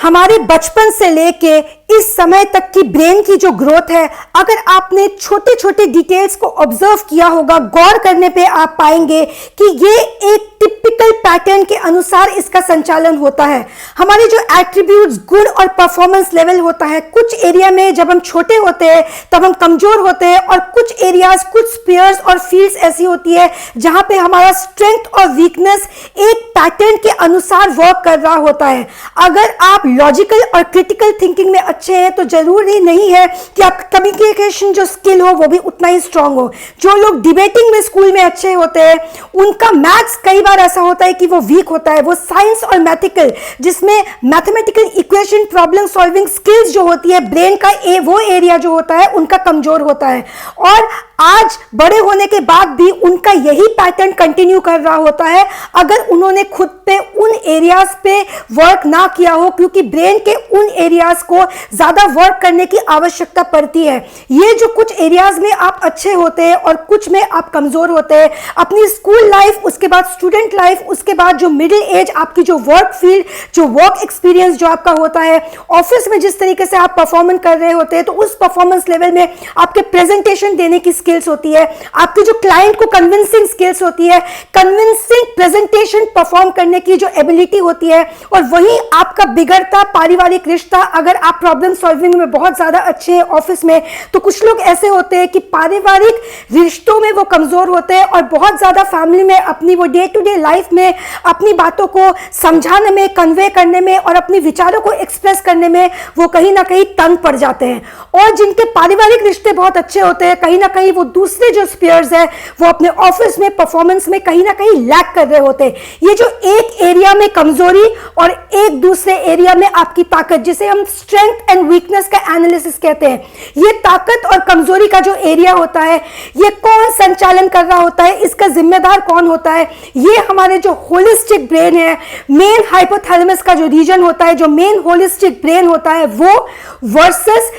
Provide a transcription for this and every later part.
हमारे बचपन से लेके इस समय तक की ब्रेन की जो ग्रोथ है, अगर आपने छोटे छोटे डिटेल्स को ऑब्जर्व किया होगा, गौर करने पे आप पाएंगे कि ये एक टिपिकल पैटर्न के अनुसार इसका संचालन होता है। हमारे जो एट्रीब्यूट्स, गुण और परफॉर्मेंस लेवल होता है, कुछ एरिया में जब हम छोटे होते हैं तब हम कमजोर होते हैं, और कुछ एरियाज, कुछ स्फीयर्स और फील्ड्स ऐसी होती है जहां पे हमारा स्ट्रेंथ और वीकनेस एक पैटर्न के अनुसार वर्क कर रहा होता है। अगर आप लॉजिकल और क्रिटिकल थिंकिंग में अच्छे हैं तो जरूरी नहीं है कि आपका कम्युनिकेशन जो स्किल हो वो भी उतना ही स्ट्रांग हो। जो लोग डिबेटिंग में स्कूल में अच्छे होते हैं उनका मैथ्स कई बार ऐसा होता है कि वो वीक होता है। वो साइंस और मैथिकल, जिसमें mathematical equation, problem solving skills जो होती है, ब्रेन का वो एरिया जो होता है उनका कमजोर होता है। और आज बड़े होने के बाद भी उनका यही पैटर्न कंटिन्यू कर रहा होता है अगर उन्होंने खुद पे उन एरियाज पे वर्क ना किया हो, क्योंकि ब्रेन के उन एरियाज को ज्यादा वर्क करने की आवश्यकता पड़ती है। ये जो कुछ एरियाज में आप अच्छे होते हैं और कुछ में आप कमजोर होते हैं, अपनी स्कूल लाइफ, उसके बाद स्टूडेंट लाइफ, उसके बाद जो मिडिल एज, आपकी जो वर्क फील्ड, जो वर्क एक्सपीरियंस जो आपका होता है, ऑफिस में जिस तरीके से आप परफॉर्मेंस कर रहे होते हैं, तो उस परफॉर्मेंस लेवल में आपके प्रेजेंटेशन देने की स्किल्स होती है, आपके जो क्लाइंट को कन्विंसिंग स्किल्स होती है, कन्विंसिंग प्रेजेंटेशन परफॉर्म करने की जो एबिलिटी होती है। और वहीं आपका बिगड़ता पारिवारिक रिश्ता, अगर आप प्रॉब्लम सॉल्विंग में बहुत ज्यादा अच्छे हैं ऑफिस में, तो कुछ लोग ऐसे होते हैं कि पारिवारिक रिश्तों में वो कमजोर होते हैं और बहुत ज्यादा फैमिली में अपनी वो डे टू डे लाइफ में अपनी बातों को समझाने में, कन्वे करने में और अपने विचारों को एक्सप्रेस करने में वो कहीं ना कहीं तंग पड़ जाते हैं। और जिनके पारिवारिक रिश्ते बहुत अच्छे होते हैं, कहीं ना कहीं वो दूसरे जो स्पीयर्स है वो अपने ऑफिस में परफॉर्मेंस में कहीं ना कहीं लैक कर रहे होते हैं। ये जो एक एरिया में कमजोरी और एक दूसरे एरिया में आपकी ताकत, जिसे हम स्ट्रेंथ एंड वीकनेस का एनालिसिस कहते हैं, ये ताकत और कमजोरी का जो एरिया होता है, ये कौन संचालन कर रहा होता है, इसका जिम्मेदार कौन होता है, ये हमारे जो होलिस्टिक ब्रेन है, मेन हाइपोथैलेमस का जो रीजन होता है, जो मेन होलिस्टिक ब्रेन होता है, वो वर्सेस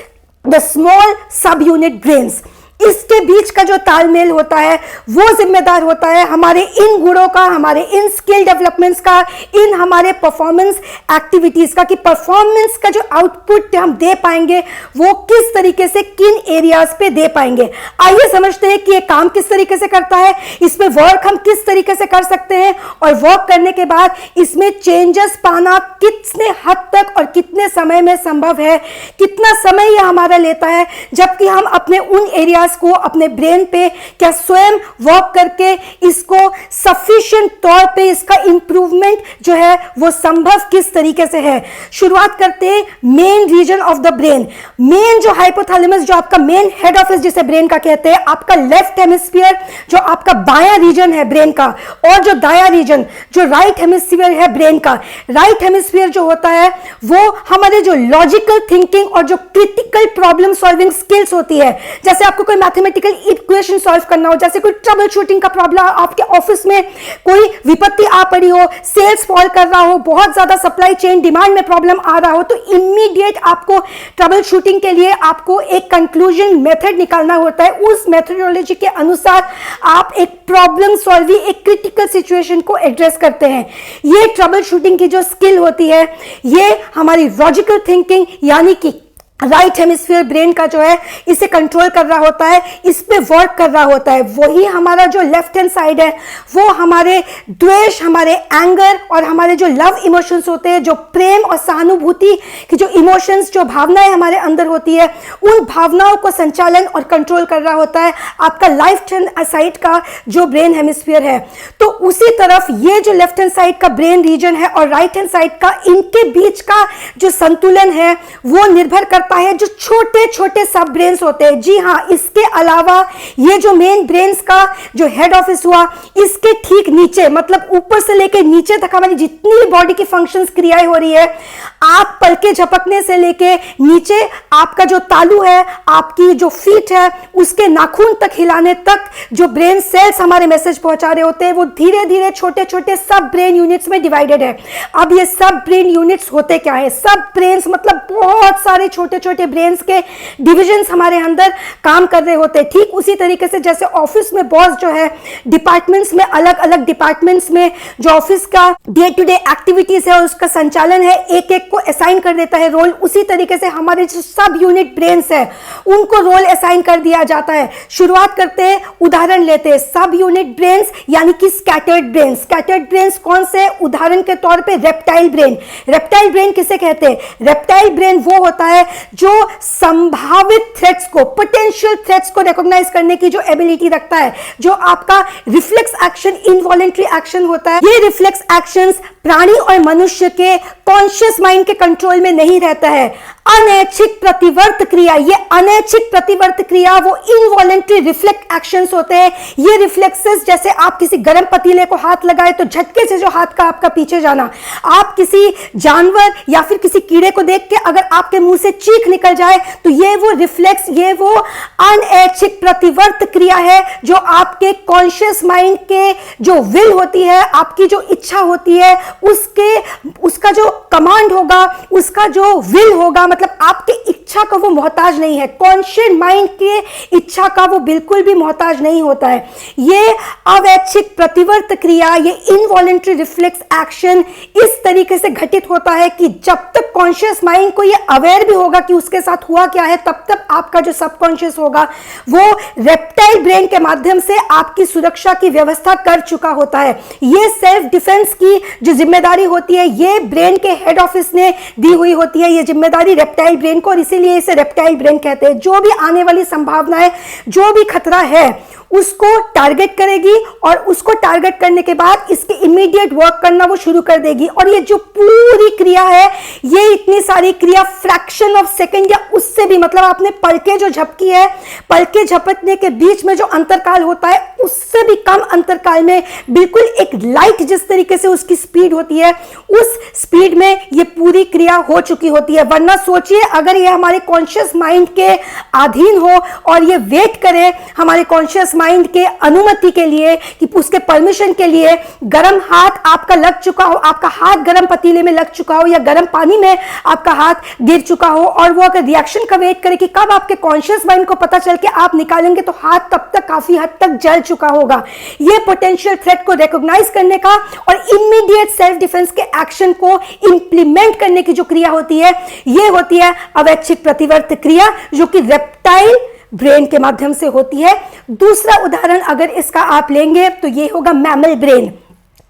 द स्मॉल सब यूनिट ब्रेन्स, इसके बीच का जो तालमेल होता है वो जिम्मेदार होता है हमारे इन गुणों का, हमारे इन स्किल डेवलपमेंट्स का, इन हमारे परफॉर्मेंस एक्टिविटीज का, कि परफॉर्मेंस का जो आउटपुट हम दे पाएंगे वो किस तरीके से, किन एरियाज पे दे पाएंगे। आइए समझते हैं कि ये काम किस तरीके से करता है, इसमें वर्क हम किस तरीके से कर सकते हैं, और वर्क करने के बाद इसमें चेंजेस पाना कितने हद तक और कितने समय में संभव है, कितना समय यह हमारा लेता है, जबकि हम अपने उन एरिया को अपने ब्रेन पे क्या स्वयं वर्क करके इसको सफिशिएंट तौर पे इसका इंप्रूवमेंट जो है वो संभव किस तरीके से है। शुरुआत करते हैं main region of the brain. Main जो हाइपोथैलेमस, जो आपका मेन हेड ऑफिस जिसे ब्रेन का कहते हैं, आपका लेफ्ट हेमिस्फीयर जो आपका बायां रीजन है ब्रेन का, और जो दायां रीजन जो राइट हेमिस्फीयर है ब्रेन का। राइट हेमिस्फीयर जो होता है वो हमारे जो लॉजिकल थिंकिंग और जो क्रिटिकल प्रॉब्लम सॉल्विंग स्किल्स होती है, जैसे आपको मैथमेटिकल इक्वेशन सॉल्व करना हो, जैसे कोई ट्रबल शूटिंग का प्रॉब्लम, आपके ऑफिस में कोई विपत्ति आ पड़ी हो, सेल्स फॉल कर रहा हो, बहुत ज्यादा सप्लाई चेन डिमांड में प्रॉब्लम आ रहा हो, तो इमीडिएट आपको ट्रबल शूटिंग के लिए आपको एक कंक्लूजन मेथड निकालना होता है। उस मेथडोलॉजी के अनुसार आप एक प्रॉब्लम सॉल्विंग, एक क्रिटिकल सिचुएशन को एड्रेस करते हैं। ये ट्रबल शूटिंग की जो स्किल होती है, ये हमारी लॉजिकल थिंकिंग यानी कि राइट हेमिस्फीयर ब्रेन का जो है इसे कंट्रोल कर रहा होता है, इस पे वर्क कर रहा होता है। वही हमारा जो लेफ्ट हैंड साइड है वो हमारे द्वेष, हमारे एंगर और हमारे जो लव इमोशंस होते हैं, जो प्रेम और सहानुभूति की जो इमोशंस, जो भावनाएं हमारे अंदर होती है, उन भावनाओं को संचालन और कंट्रोल कर रहा होता है आपका लेफ्ट हैंड साइड का जो ब्रेन हेमिस्फीयर है। तो उसी तरफ ये जो लेफ्ट हैंड साइड का ब्रेन रीजन है और राइट हैंड साइड का, इनके बीच का जो संतुलन है वो निर्भर करता है जो छोटे छोटे सब ब्रेन्स होते हैं। जी हाँ, इसके अलावा ये जो मेन ब्रेन्स का जो हेड ऑफिस हुआ, इसके ठीक नीचे, मतलब ऊपर से लेकर नीचे तक हमारी जितनी बॉडी की फंक्शंस, क्रियाएं हो रही है, आप पलके झपकने से लेके नीचे आपका जो तालू है, आपकी जो फीट है, उसके नाखून तक हिलाने तक जो ब्रेन सेल्स हमारे मैसेज पहुंचा रहे होते हैं, वो धीरे धीरे छोटे छोटे सब ब्रेन यूनिट्स में डिवाइडेड है। अब ये सब ब्रेन यूनिट्स होते क्या है? सब ब्रेन्स मतलब बहुत सारे छोटे छोटे छोटे ब्रेन्स के डिविजन्स हमारे अंदर काम कर रहे होते हैं। ठीक उसी तरीके से जैसे ऑफिस में बॉस जो है डिपार्टमेंट्स में, अलग अलग डिपार्टमेंट्स में जो ऑफिस का डे टू डे एक्टिविटीज है उसका संचालन है, एक एक को असाइन कर देता है रोल, उसी तरीके से हमारे जो सब यूनिट ब्रेन्स है उनको रोल असाइन कर दिया जाता है। शुरुआत करते हैं, उदाहरण लेते हैं, सब यूनिट ब्रेन्स यानी कि स्कैटर्ड ब्रेन। स्कैटर्ड ब्रेन कौन से? उदाहरण के तौर पे रेप्टाइल ब्रेन। रेप्टाइल ब्रेन किसे कहते हैं? रेप्टाइल ब्रेन वो होता है जो संभावित थ्रेट्स को, पोटेंशियल थ्रेट्स को रिकॉग्नाइज करने की जो एबिलिटी रखता है। जो आपका रिफ्लेक्स एक्शन, इनवॉलेंट्री एक्शन होता है, ये रिफ्लेक्स एक्शंस प्राणी और मनुष्य के कॉन्शियस माइंड के कंट्रोल में नहीं रहता है। अनैच्छिक प्रतिवर्त क्रिया, ये अनैच्छिक प्रतिवर्त क्रिया वो इनवॉलेंट्री रिफ्लेक्ट एक्शंस होते हैं। ये रिफ्लेक्सेस जैसे आप किसी गर्म पतीले को हाथ लगाए तो झटके से जो हाथ का आपका पीछे जाना, आप किसी जानवर या फिर किसी कीड़े को देख के अगर आपके मुंह से चीख निकल जाए तो ये वो रिफ्लेक्स, ये वो अनैच्छिक प्रतिवर्त क्रिया है जो आपके कॉन्शियस माइंड के जो विल होती है, आपकी जो इच्छा होती है, उसका जो कमांड होगा, उसका जो विल होगा, मतलब आपके इच्छा का वो मोहताज नहीं है। कॉन्शियस माइंड के इच्छा का वो बिल्कुल भी मोहताज नहीं होता है। ये अवैच्छिक प्रतिवर्त क्रिया, ये इनवॉलेंट्री रिफ्लेक्स एक्शन इस तरीके से घटित होता है कि जब तक कॉन्शियस माइंड को ये अवेयर भी होगा कि उसके साथ हुआ क्या है, तब तक आपका जो सबकॉन्शियस होगा वो रेप्टाइल ब्रेन के माध्यम से आपकी सुरक्षा की व्यवस्था कर चुका होता है। ये सेल्फ डिफेंस की जो जिम्मेदारी होती है ये ब्रेन के हेड ऑफिस ने दी हुई होती है, ये जिम्मेदारी रेप्टाइल ब्रेन को, और इसीलिए इसे रेप्टाइल ब्रेन कहते हैं। जो भी आने वाली संभावनाएं, जो भी खतरा है उसको टारगेट करेगी और उसको टारगेट करने के बाद इसके इमीडिएट वर्क करना वो शुरू कर देगी। और ये जो पूरी क्रिया है, ये इतनी सारी क्रिया फ्रैक्शन ऑफ सेकंड या उससे भी, मतलब आपने पलके जो झपकी है, पलके झपकने के बीच में जो अंतरकाल होता है उससे भी कम अंतरकाल में बिल्कुल एक लाइट जिस तरीके से उसकी स्पीड होती है उस स्पीड में ये पूरी क्रिया हो चुकी होती है। वरना सोचिए अगर ये हमारे कॉन्शियस माइंड के अधीन हो और ये वेट करे हमारे कॉन्शियस माइंड के अनुमति के लिए कि उसके परमिशन के लिए गर्म हाथ आपका लग चुका हो, आपका हाथ गर्म पतीले में लग चुका हो या गर्म पानी में आपका हाथ गिर चुका हो, और वो अगर रिएक्शन का वेट करे कि कब आपके कॉन्शियस माइंड को पता चल के आप निकालेंगे तो हाथ तब तक काफी हद तक जल चुका होगा। ये पोटेंशियल थ्रेट को रिकॉग्नाइज करने का और इमीडिएट सेल्फ डिफेंस के एक्शन को इंप्लीमेंट करने की जो क्रिया होती है ये होती है अवैच्छिक प्रतिवर्त क्रिया, जो कि रेप्टाइल ब्रेन के माध्यम से होती है। दूसरा उदाहरण अगर इसका आप लेंगे तो ये होगा मैमल ब्रेन।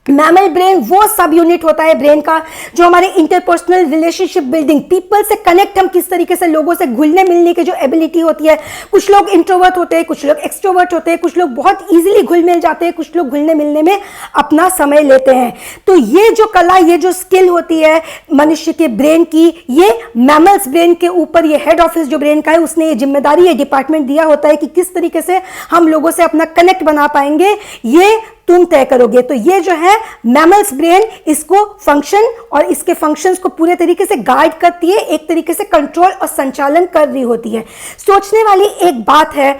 मैमल ब्रेन वो सब यूनिट होता है ब्रेन का जो हमारे इंटरपर्सनल रिलेशनशिप बिल्डिंग, पीपल से कनेक्ट, हम किस तरीके से लोगों से घुलने मिलने की जो एबिलिटी होती है। कुछ लोग इंट्रोवर्ट होते हैं, कुछ लोग एक्सट्रोवर्ट होते हैं, कुछ लोग बहुत इजीली घुल मिल जाते हैं, कुछ लोग घुलने मिलने में अपना समय लेते हैं। तो ये जो कला, ये जो स्किल होती है मनुष्य के ब्रेन की, ये मैमल्स ब्रेन के ऊपर, ये हेड ऑफिस जो ब्रेन का है उसने ये जिम्मेदारी, ये डिपार्टमेंट दिया होता है कि किस तरीके से हम लोगों से अपना कनेक्ट बना पाएंगे, ये तुम तय करोगे। तो ये जो है मैमल्स ब्रेन, इसको फंक्शन और इसके फंक्शंस को पूरे तरीके से गाइड करती है, एक तरीके से कंट्रोल और संचालन कर रही होती है। सोचने वाली एक बात है,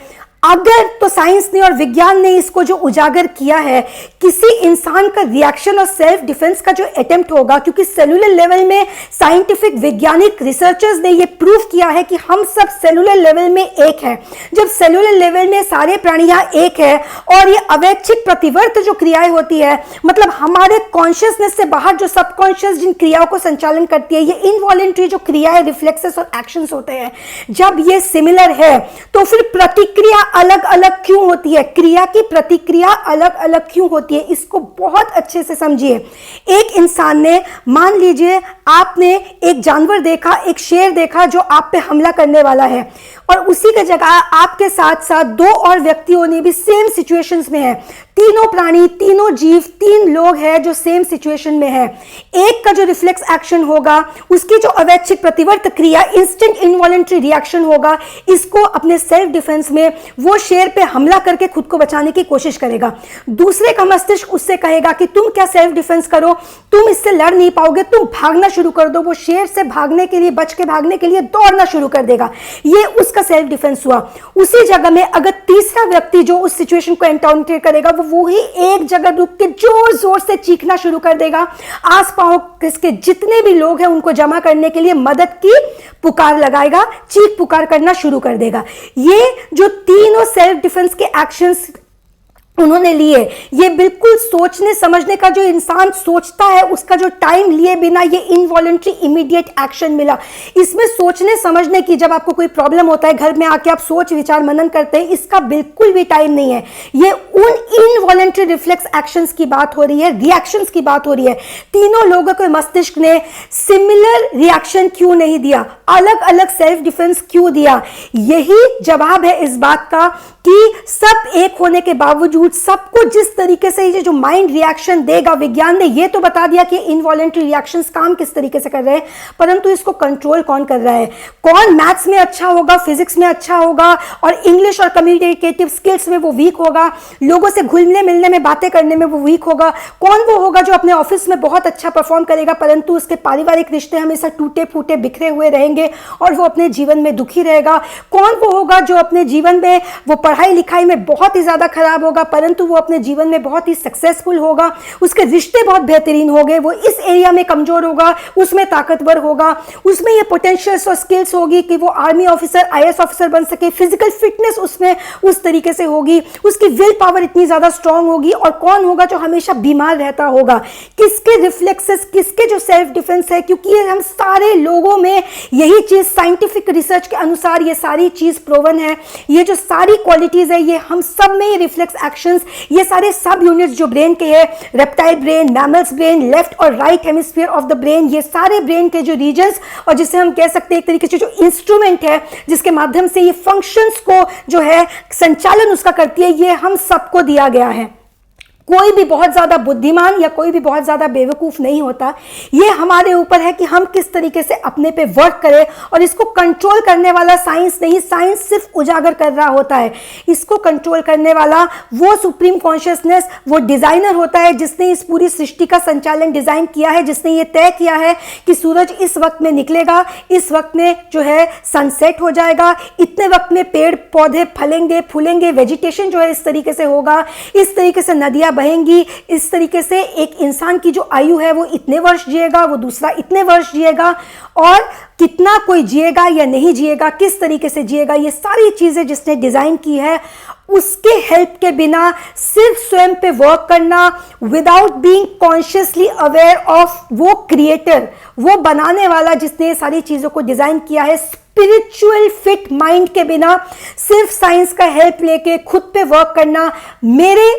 अगर तो साइंस ने और विज्ञान ने इसको जो उजागर किया है, किसी इंसान का रिएक्शन और सेल्फ डिफेंस का जो अटेम्प्ट होगा, क्योंकि सेलुलर लेवल में साइंटिफिक वैज्ञानिक रिसर्चर्स ने ये प्रूव किया है कि हम सब सेलुलर लेवल में एक हैं। जब सेलुलर लेवल में सारे प्राणियां एक है और ये अवैच्छिक प्रतिवर्त जो क्रियाएं होती है, मतलब हमारे कॉन्शियसनेस से बाहर जो सबकॉन्शियस जिन क्रियाओं को संचालन करती है, ये इनवॉलेंट्री जो क्रियाएं, रिफ्लेक्सेस और एक्शंस होते हैं, जब ये सिमिलर है तो फिर प्रतिक्रिया अलग अलग क्यों होती है, क्रिया की प्रतिक्रिया अलग अलग क्यों होती है, इसको बहुत अच्छे से समझिए। एक इंसान ने, मान लीजिए आपने एक जानवर देखा, एक शेर देखा जो आप पे हमला करने वाला है, और उसी की जगह आपके साथ साथ दो और व्यक्तियों ने भी सेम सिचुएशंस में है, तीनों प्राणी, तीनों जीव, तीन लोग हैं जो सेम सिचुएशन में है। एक का जो रिफ्लेक्स एक्शन होगा, उसकी जो अवैच्छिक प्रतिवर्त क्रिया, इंस्टेंट इनवॉलेंट्री रिएक्शन होगा, इसको अपने सेल्फ डिफेंस में वो शेर पे हमला करके खुद को बचाने की कोशिश करेगा। दूसरे का मस्तिष्क उससे कहेगा कि तुम क्या सेल्फ डिफेंस करो, तुम इससे लड़ नहीं पाओगे, तुम भागना शुरू कर दो। वो शेर से भागने के लिए, बच के भागने के लिए दौड़ना शुरू कर देगा। ये उसका सेल्फ डिफेंस हुआ। उसी जगह में अगर तीसरा व्यक्ति जो उस सिचुएशन को एनकाउंटर करेगा, वो ही एक जगह रुक के जोर जोर से चीखना शुरू कर देगा। आस पास के जितने भी लोग हैं उनको जमा करने के लिए मदद की पुकार लगाएगा, चीख पुकार करना शुरू कर देगा। ये जो तीनों सेल्फ डिफेंस के एक्शंस उन्होंने लिए, ये बिल्कुल सोचने समझने का, जो इंसान सोचता है उसका जो टाइम लिए बिना ये इनवॉलंटरी इमीडिएट एक्शन मिला। इसमें सोचने समझने की, जब आपको कोई प्रॉब्लम होता है घर में आके आप सोच विचार मनन करते हैं, इसका बिल्कुल भी टाइम नहीं है। ये उन इनवॉलंटरी रिफ्लेक्स एक्शंस की बात हो रही है, रिएक्शंस की बात हो रही है। तीनों लोगों के मस्तिष्क ने सिमिलर रिएक्शन क्यों नहीं दिया, अलग अलग सेल्फ डिफेंस क्यों दिया? यही जवाब है इस बात का कि सब एक होने के बावजूद सबको जिस तरीके से ये जो माइंड रिएक्शन देगा, विज्ञान ने ये तो बता दिया कि इनवॉलंटरी रिएक्शंस काम किस तरीके से कर रहे हैं, परंतु इसको कंट्रोल कौन कर रहा है? कौन मैथ्स में अच्छा होगा, फिजिक्स में अच्छा होगा और इंग्लिश और कम्युनिकेटिव स्किल्स में वो वीक होगा, लोगों से घुलने मिलने में, बातें करने में वो वीक होगा? कौन वो होगा जो अपने ऑफिस में बहुत अच्छा परफॉर्म करेगा परंतु उसके पारिवारिक रिश्ते हमेशा टूटे फूटे बिखरे हुए रहेंगे और वो अपने जीवन में दुखी रहेगा? कौन वो होगा जो अपने जीवन में वो पढ़ाई लिखाई में बहुत ही ज्यादा खराब होगा परंतु वो अपने जीवन में बहुत ही सक्सेसफुल होगा, उसके रिश्ते बहुत बेहतरीन होंगे, वो इस एरिया में कमजोर होगा, उसमें ताकतवर होगा, उसमें ये पोटेंशियल्स और स्किल्स होगी कि वो आर्मी ऑफिसर, आईएएस ऑफिसर बन सके, फिजिकल फिटनेस उसमें उस तरीके से होगी, उसकी विल पावर इतनी ज्यादा स्ट्रांग होगी? और कौन होगा जो हमेशा बीमार रहता होगा? किसके रिफ्लेक्सेस, किसके जो सेल्फ डिफेंस है? क्योंकि ये हम सारे लोगों में यही चीज साइंटिफिक रिसर्च के अनुसार ये सारी चीज प्रूवन है। ये जो सारी क्वालिटीज है ये हम सब में, ये रिफ्लेक्स एक्शंस, ये सारे सब यूनिट्स जो ब्रेन के हैं, reptile brain, mammals brain, left और right hemisphere of the brain, ये सारे ब्रेन के जो रीजन्स और जिसे हम कह सकते हैं एक तरीके से जो इंस्ट्रूमेंट है जिसके माध्यम से ये फंक्शंस को जो है संचालन उसका करती है, ये हम सबको दिया गया है। कोई भी बहुत ज्यादा बुद्धिमान या कोई भी बहुत ज्यादा बेवकूफ नहीं होता। ये हमारे ऊपर है कि हम किस तरीके से अपने पे वर्क करें और इसको कंट्रोल करने वाला साइंस नहीं, साइंस सिर्फ उजागर कर रहा होता है। इसको कंट्रोल करने वाला वो सुप्रीम कॉन्शियसनेस, वो डिजाइनर होता है जिसने इस पूरी सृष्टि का संचालन डिजाइन किया है, जिसने ये तय किया है कि सूरज इस वक्त में निकलेगा, इस वक्त में जो है सनसेट हो जाएगा, इतने वक्त में पेड़ पौधे फलेंगे फूलेंगे, वेजिटेशन जो है इस तरीके से होगा, इस तरीके से नदियां बहेंगी, इस तरीके से एक इंसान की जो आयु है वो इतने वर्ष जिएगा, वो दूसरा इतने वर्ष जिएगा, और कितना कोई जिएगा या नहीं जिएगा, किस तरीके से जिएगा, ये सारी चीजें जिसने डिजाइन की है उसके हेल्प के बिना सिर्फ स्वयं पे वर्क करना without being consciously aware of वो क्रिएटर, वो बनाने वाला जिसने सारी चीजों को डिजाइन किया है, स्पिरिचुअल फिट माइंड के बिना सिर्फ साइंस का हेल्प लेके खुद पे वर्क करना, मेरे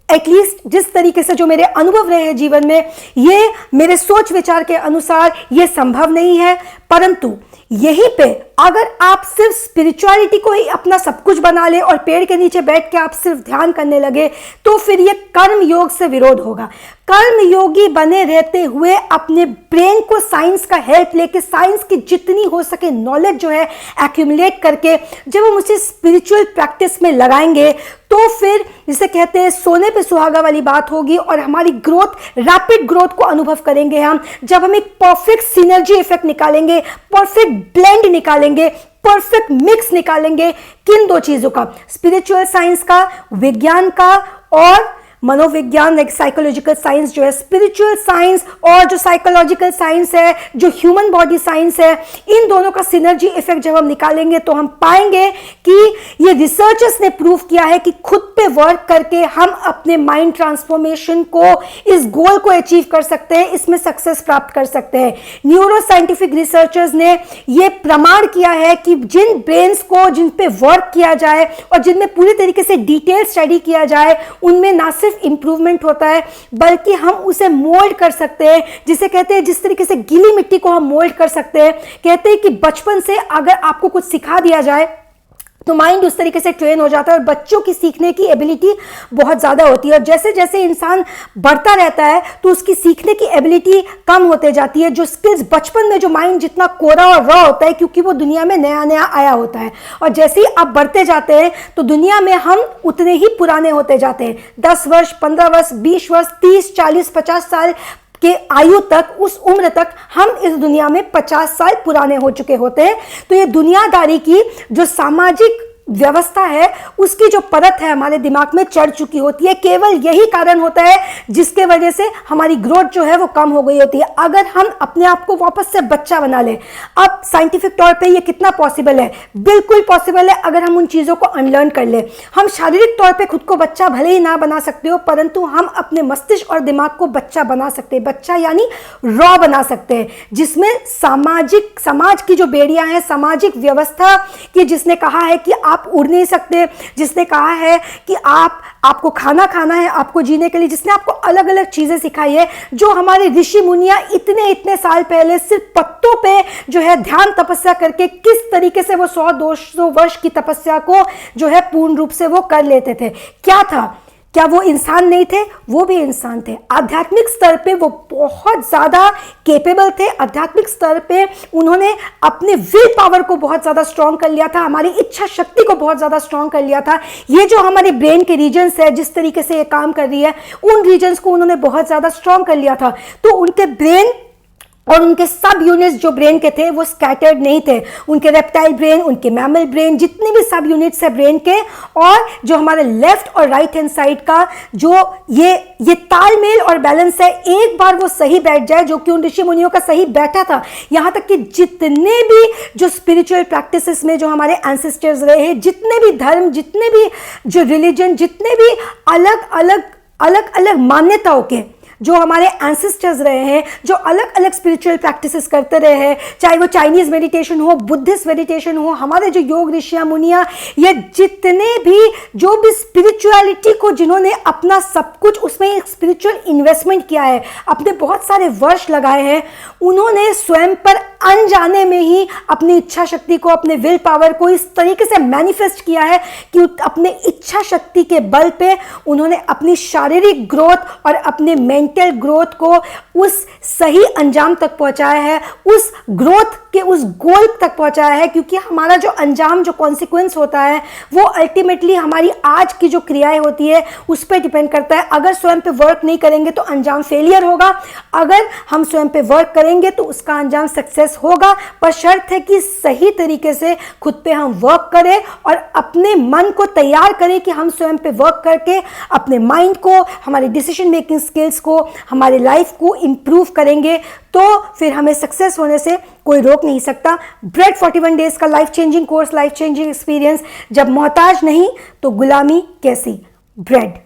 एटलीस्ट जिस तरीके से जो मेरे अनुभव रहे हैं जीवन में, ये मेरे सोच विचार के अनुसार ये संभव नहीं है। परंतु यहीं पे अगर आप सिर्फ स्पिरिचुअलिटी को ही अपना सब कुछ बना ले और पेड़ के नीचे बैठ के आप सिर्फ ध्यान करने लगे तो फिर ये कर्म योग से विरोध होगा। कर्म योगी बने रहते हुए अपने ब्रेन को साइंस का हेल्प लेके, साइंस की जितनी हो सके नॉलेज जो है एक्यूमुलेट करके जब हम उसे स्पिरिचुअल प्रैक्टिस में लगाएंगे तो फिर जिसे कहते हैं सोने पे सुहागा वाली बात होगी और हमारी ग्रोथ, रैपिड ग्रोथ को अनुभव करेंगे हम, जब हम एक परफेक्ट सिनर्जी इफेक्ट निकालेंगे, परफेक्ट ब्लेंड निकालेंगे, परफेक्ट मिक्स निकालेंगे। किन दो चीजों का? स्पिरिचुअल साइंस का, विज्ञान का, और मनोविज्ञान एक साइकोलॉजिकल साइंस जो है, स्पिरिचुअल साइंस और जो साइकोलॉजिकल साइंस है, जो ह्यूमन बॉडी साइंस है, इन दोनों का सिनर्जी इफेक्ट जब हम निकालेंगे तो हम पाएंगे कि ये रिसर्चर्स ने प्रूव किया है कि खुद पे वर्क करके हम अपने माइंड ट्रांसफॉर्मेशन को, इस गोल को अचीव कर सकते हैं, इसमें सक्सेस प्राप्त कर सकते हैं। न्यूरो साइंटिफिक रिसर्चर्स ने ये प्रमाण किया है कि जिन ब्रेन्स को, जिन पे वर्क किया जाए और जिनमें पूरी तरीके से डिटेल स्टडी किया जाए, उनमें ना सिर्फ इंप्रूवमेंट होता है बल्कि हम उसे मोल्ड कर सकते हैं, जिसे कहते हैं, जिस तरीके से गीली मिट्टी को हम मोल्ड कर सकते हैं। कहते हैं कि बचपन से अगर आपको कुछ सिखा दिया जाए तो माइंड उस तरीके से ट्रेन हो जाता है और बच्चों की सीखने की एबिलिटी बहुत ज़्यादा होती है। और जैसे जैसे इंसान बढ़ता रहता है तो उसकी सीखने की एबिलिटी कम होते जाती है। जो स्किल्स बचपन में, जो माइंड जितना कोरा और रॉ होता है, क्योंकि वो दुनिया में नया नया आया होता है, और जैसे ही आप बढ़ते जाते हैं तो दुनिया में हम उतने ही पुराने होते जाते हैं। 10 वर्ष, 15 वर्ष, 20 वर्ष, 30, 40, 50 साल के आयु तक, उस उम्र तक हम इस दुनिया में 50 साल पुराने हो चुके होते हैं। तो ये दुनियादारी की जो सामाजिक व्यवस्था है, उसकी जो परत है हमारे दिमाग में चढ़ चुकी होती है। केवल यही कारण होता है जिसके वजह से हमारी ग्रोथ जो है वो कम हो गई होती है। अगर हम अपने आप को वापस से बच्चा बना लें, अब साइंटिफिक तौर पे ये कितना पॉसिबल है? बिल्कुल पॉसिबल है, अगर हम उन चीज़ों को अनलर्न कर लें। हम शारीरिक तौर पे खुद को बच्चा भले ही ना बना सकते हो, परंतु हम अपने मस्तिष्क और दिमाग को बच्चा बना सकते हैं। बच्चा यानी रॉ बना सकते हैं, जिसमें समाज की जो बेड़ियां हैं, सामाजिक व्यवस्था की, जिसने कहा है कि आप उड़ नहीं सकते, जिसने कहा है कि आपको खाना खाना है आपको जीने के लिए, जिसने आपको अलग अलग चीजें सिखाई है, जो हमारे ऋषि मुनिया इतने साल पहले सिर्फ पत्तों पे जो है ध्यान तपस्या करके किस तरीके से वो 100-200 वर्ष की तपस्या को जो है पूर्ण रूप से वो कर लेते थे। क्या था? क्या वो इंसान नहीं थे? वो भी इंसान थे। आध्यात्मिक स्तर पे वो बहुत ज़्यादा केपेबल थे। आध्यात्मिक स्तर पे उन्होंने अपने विल पावर को बहुत ज़्यादा स्ट्रॉन्ग कर लिया था, हमारी इच्छा शक्ति को बहुत ज़्यादा स्ट्रॉन्ग कर लिया था। ये जो हमारे ब्रेन के रीजन्स है, जिस तरीके से ये काम कर रही है, उन रीजन्स को उन्होंने बहुत ज़्यादा स्ट्रॉन्ग कर लिया था। तो उनके ब्रेन और उनके सब यूनिट्स जो ब्रेन के थे वो स्कैटर्ड नहीं थे। उनके रेप्टाइल ब्रेन, उनके मैमल ब्रेन, जितने भी सब यूनिट्स है ब्रेन के, और जो हमारे लेफ्ट और राइट हैंड साइड का जो ये तालमेल और बैलेंस है, एक बार वो सही बैठ जाए, जो कि उन ऋषि मुनियों का सही बैठा था। यहाँ तक कि जितने भी जो स्पिरिचुअल प्रैक्टिसेस में जो हमारे एंसेस्टर्स रहे हैं, जितने भी धर्म, जितने भी जो रिलीजन, जितने भी अलग अलग मान्यताओं के जो हमारे एंसेस्टर्स रहे हैं, जो अलग अलग स्पिरिचुअल प्रैक्टिसेस करते रहे हैं, चाहे वो चाइनीज मेडिटेशन हो, बुद्धिस्ट मेडिटेशन हो, हमारे जो योग ऋषियां मुनिया, ये जितने भी जो भी स्पिरिचुअलिटी को जिन्होंने अपना सब कुछ उसमें एक स्पिरिचुअल इन्वेस्टमेंट किया है, अपने बहुत सारे वर्ष लगाए हैं, उन्होंने स्वयं पर अनजाने में ही अपनी इच्छा शक्ति को, अपने विल पावर को इस तरीके से मैनिफेस्ट किया है कि अपने इच्छा शक्ति के बल पे उन्होंने अपनी शारीरिक ग्रोथ और अपने मेंटल ग्रोथ को उस सही अंजाम तक पहुंचाया है, उस ग्रोथ के उस गोल तक पहुंचाया है। क्योंकि हमारा जो अंजाम, जो कॉन्सिक्वेंस होता है, वो अल्टीमेटली हमारी आज की जो क्रियाएं होती है उस पर डिपेंड करता है। अगर स्वयं पे वर्क नहीं करेंगे तो अंजाम फेलियर होगा, अगर हम स्वयं पे वर्क करेंगे तो उसका अंजाम सक्सेस होगा। पर शर्त है कि सही तरीके से खुद पे हम वर्क करें और अपने मन को तैयार करें कि हम स्वयं पे वर्क करके अपने माइंड को, हमारे डिसीजन मेकिंग स्किल्स को, हमारे लाइफ को इंप्रूव करेंगे, तो फिर हमें सक्सेस होने से कोई रोक नहीं सकता। ब्रेड 41 डेज का life changing course, life changing experience, जब मोहताज नहीं तो गुलामी कैसी? ब्रेड।